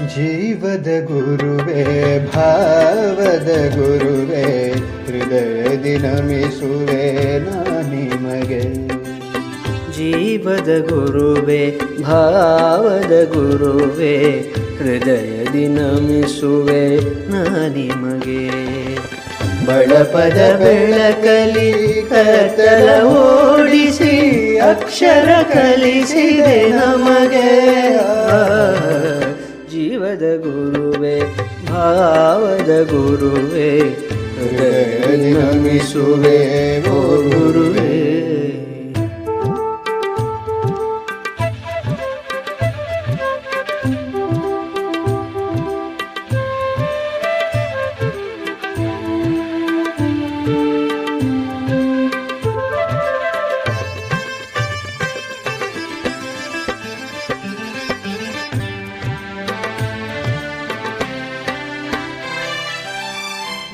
ಜೀವದ ಗುರುವೇ ಭಾವದ ಗುರುವೇ ಹೃದಯದಿ ನಮಿಸುವೆ ನಿಮಗೆ. ಜೀವದ ಗುರುವೇ ಭಾವದ ಗುರುವೇ ಹೃದಯದಿ ನಮಿಸುವೆ ನಿಮಗೆ. ಬಳಪದ ಬೆಳಕಲಿ ಕತ್ತಲ ಓಡಿಸಿ ಅಕ್ಷರ ಕಲಿಸಿದೆ ನಮಗೆ. ಜೀವದ ಗುರುವೇ ಭಾವದ ಗುರುವೇ ಹೃದಯದಿ ನಮಿಸುವೆ ಓ ಗುರುವೇ.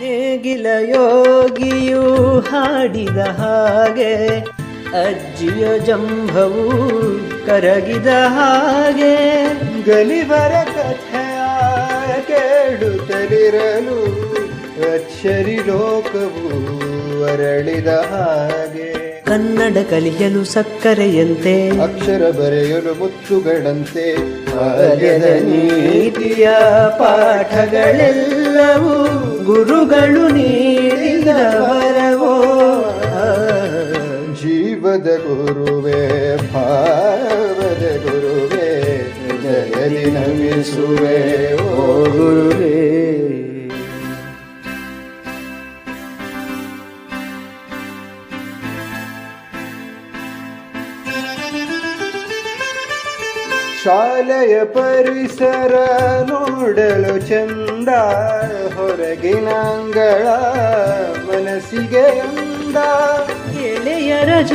ನೇಗಿಲ ಯೋಗಿಯು ಹಾಡಿದ ಹಾಗೆ ಅಜ್ಜಿಯ ಜಂಭವು ಕರಗಿದ ಹಾಗೆ. ಗಲಿವರ ಕಥೆಯ ಕೇಳುತ್ತಲಿರಲು ಅಕ್ಷರಿ ಲೋಕವು ಅರಳಿದ ಹಾಗೆ. ಕನ್ನಡ ಕಲಿಯಲು ಸಕ್ಕರೆಯಂತೆ ಅಕ್ಷರ ಬರೆಯಲು ಮುತ್ತುಗಳಂತೆ ಬಾಲ್ಯದ ನೀತಿಯ ಪಾಠಗಳೆಲ್ಲವೂ ಗುರುಗಳು ನೀಡಿದ ವರವೋ. ಜೀವದ ಗುರುವೇ ಭಾವದ ಗುರುವೇ ಹೃದಯದಿ ನಮಿಸುವೆ ಓ ಗುರುವೇ. ಶಾಲೆಯ ಪರಿಸರ ನೋಡಲು ಚಂದ, ಹೊರಗಿನಂಗಳ ಮನಸ್ಸಿಗೆ ಅಂದ. ಎಳೆಯರ